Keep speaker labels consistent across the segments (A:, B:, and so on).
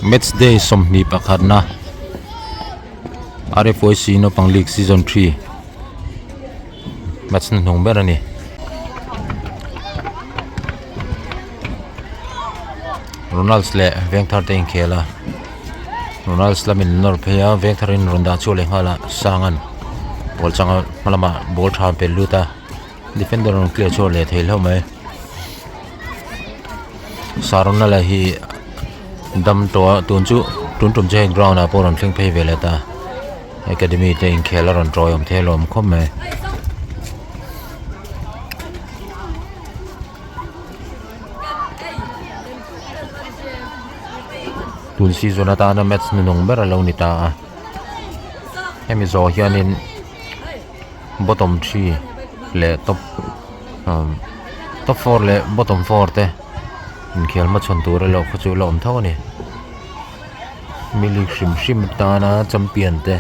A: Match day somni pakhat na RFYC Naupang League Season 3 match nung bera ni Ronald le Vengthar inkhel Ronald lamin nor phaya Vengthar in ronda chole hala sangan bol changa malama bol tha peluta defender on clear chole thei mai Sir Ronald hi dam to tunchu tuntum je ground a poron thling phei veleta academy te inkhel ron troyom thelom khom me tun season ata na match nung bera lo ni ta hemi zo hianin bottom 3 le top 4 le bottom 4 te inkhel hmachhawn tur lo khachu lawm tho ni milik shim ta na champion te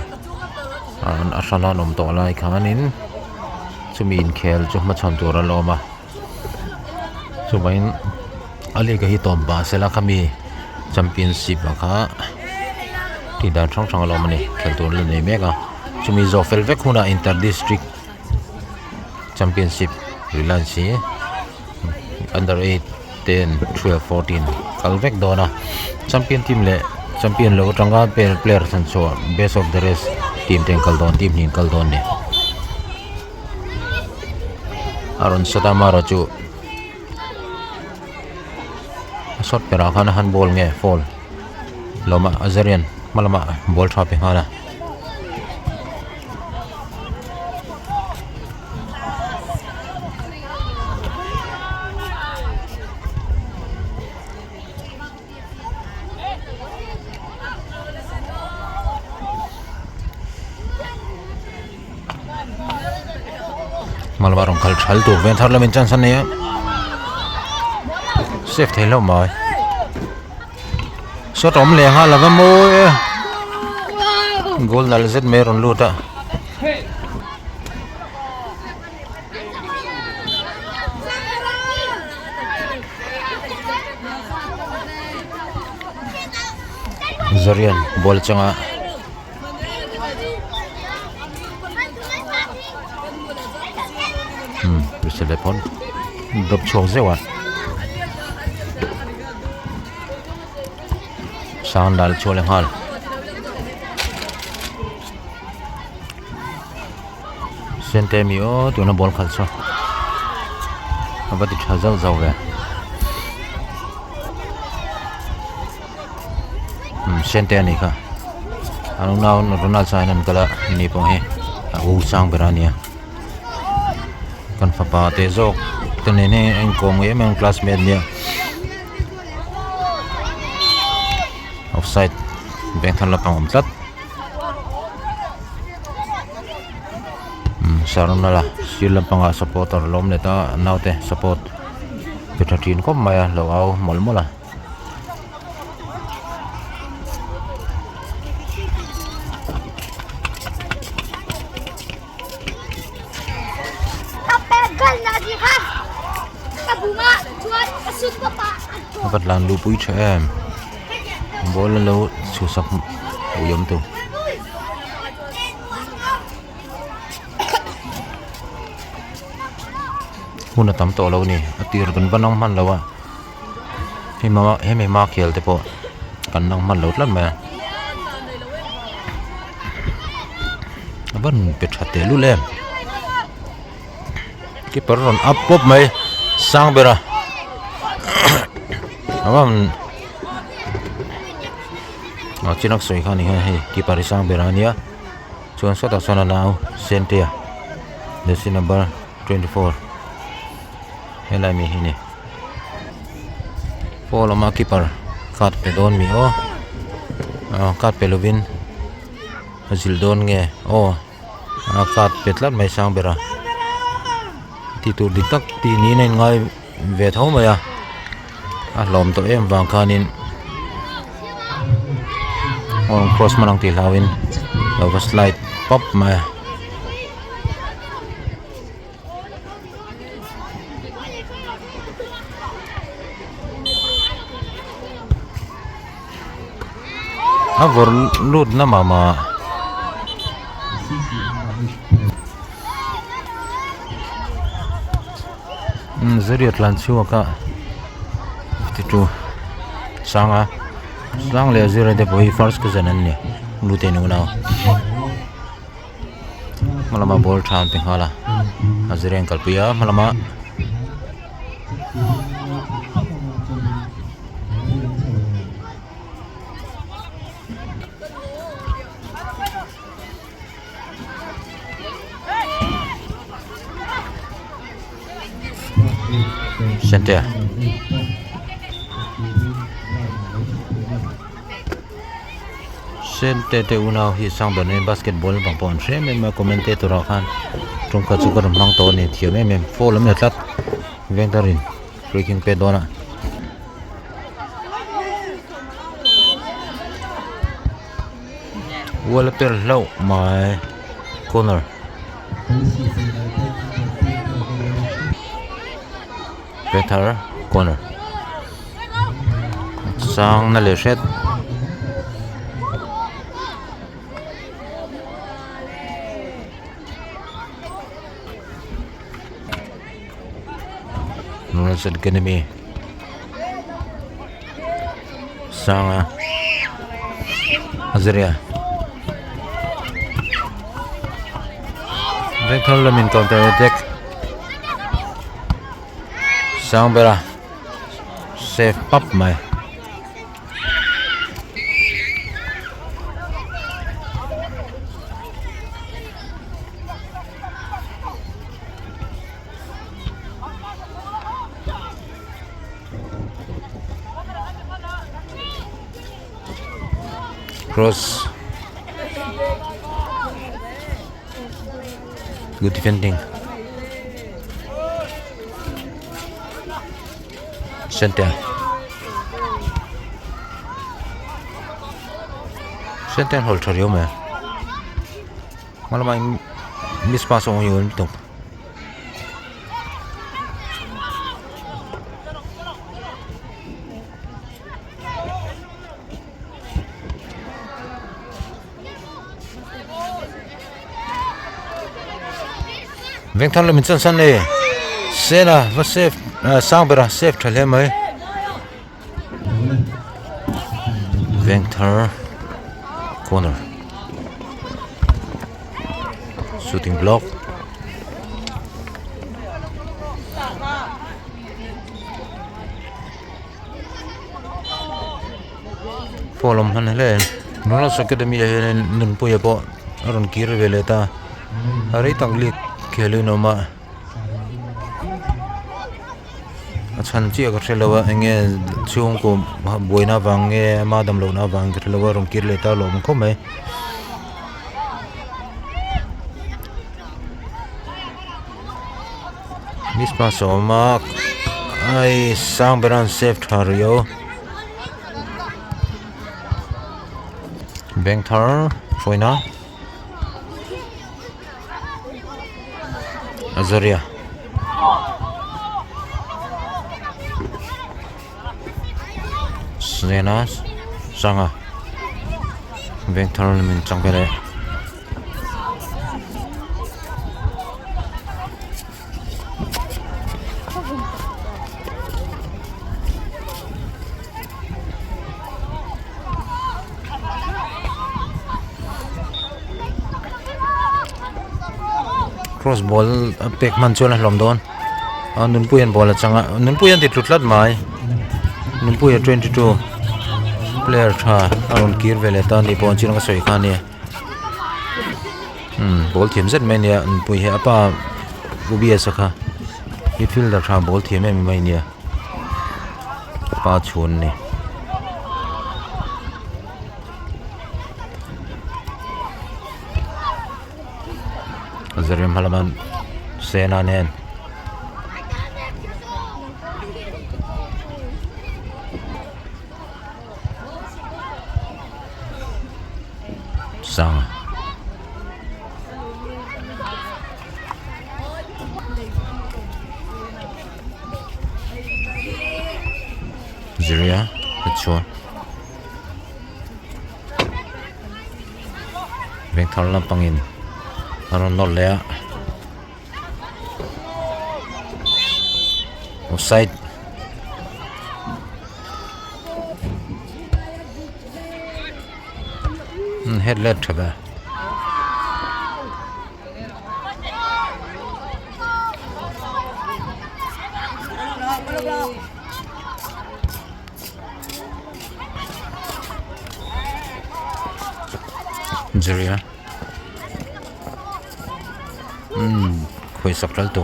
A: an asana nom to lai khanin chumi inkhel chu hmachhawn tur lawma chumain ali ga hi tom ba sela khami championship akha ti dan thong lo mani khel tur le nei meka chumi zo felvek huna inter district championship rilansi Under-14 12 14 kalvek dona champion team le champion lo tanga player san so best of the rest team ten kaldon team nin kaldon ne aron sadamara chu shot pera khana han ball nge fall loma azarian malama ball tha pe hana malwarong khal thal tu Vengthar lamin chance ne save thelo mai shot om le ha lawa mo goal nal zet meron luta zarian ball changa telepon drop chok zewa sandal chole hal sentemi o tuna bol khalsa abati thazal zawwe senteni kha anu naw Ronald sainan kala ni pong he u sang berania kan fapa te zok tenene en kom nge men classmate nia offside Vengthar la pangom tlat Sir Ronald sil panga supporter lom neta naute support pethatin kom maya lo au molmola bắt lan lu pui trẻ em bố lên lâu chủ sọc uyom tu hun là tắm tổ lâu nè tiệt gần ban nong man lâu à hemi ma khel te po kan nong man lâu lắm mà vẫn bị chặt te lu lem cái peron up pop mai sang bera Awam chinak soi khani he ki parisang berania chuan sota sona now sentia jersey number 24 helai mi hini poloma keeper kat pe don mi o kat pe lovin azil don nge o kat petlat mai sang bera ti tu ditak ti ni nei ngai ve thau maya lawm to em wang khanin on cross manang ti lawin over slide pop ma vor lut na mama zariat lan chhuak 52 sanga sang le zero de boy first ka zanan ne lute nu na malama ball than pe hala azren kalpia malama center te unau hi sang don basketball bang pon shem me commentator khan tung kha chugar mang to ne thiam em fall me tlat Vengthar In freaking pe dona wall per low my corner Vengthar corner sang na le shet Ronald Academy sanga Azria Vengthar lamin counter attack sang bera save pop mai cross good defending center hold thariyo me malama miss pass on yun tung Vengthar lamin san le sena va save sang bera save thale mai Vengthar corner shooting block folom han le Ronald Academy nun puya po aron kir veleta ari tangli khelu no ma achan chi ka thelawa enge chung ko boina wange madam lo na wang thelawa rom kir le ta lom ko mai mis pa so ma ai sang beran save thariyo Vengthar foina Azaria Sena sanga Vengthar min changbele cross ball pek man chona hlom don nun puyan ball changa nun puyan ti tutlat mai nun puya 22 player tha aron kir vele ta ni pon chirang soi khani ball thim zet mai nia nun pui he apa ubia sakha midfielder tha ball thim mai nia pa chun ni Zarim halaman sena nen sang Ziria, that's sure. Vengthar Naupang In Ronald le offside headlet thaba Jeria khoi sakral to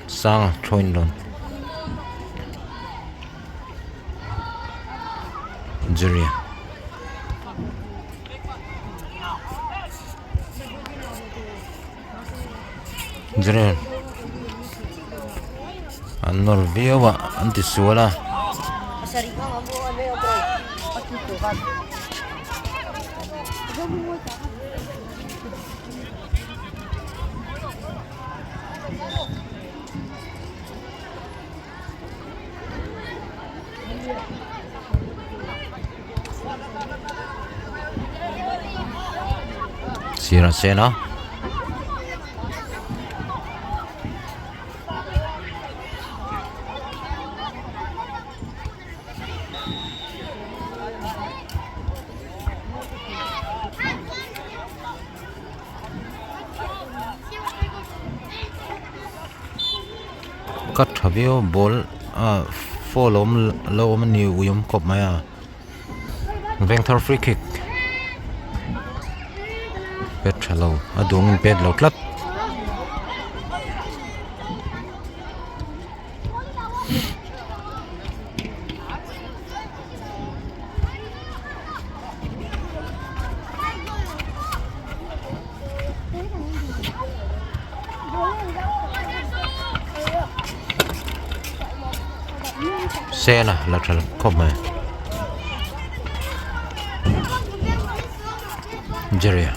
A: sang thoin lon Jeria Jeria anor viewa antisuala Sira Sena cut habio ball follow lawm ni uyum kop maya Vengthar free kick pet hello adung in pet lo tlat Sena lateral kop maya Jeria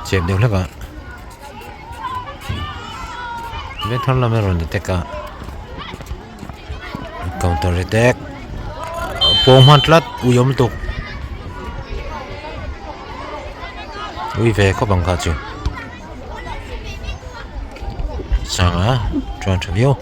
A: chep deu leka Vengthar la meron de teka counter attack pom hatlat uyom tuk ui ve ko bang kha chu sanga trying to view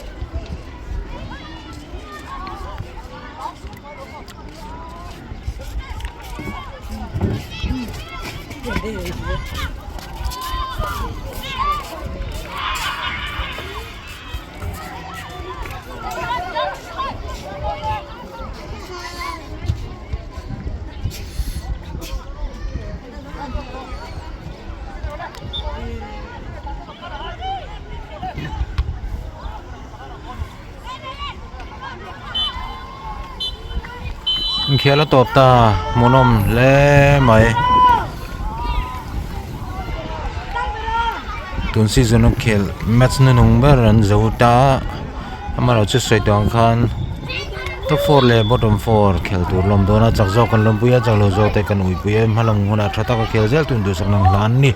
A: inkhel top ta hmuhnawm le mai tun season khel match na nung ber an zo ta amaro chu soi tong khan top 4 le bottom 4 khel tur lom dona chak zo kan lom puya chak lo zo te kan ui puya hmalang huna thata ko khel zel tun du sak nang hlan ni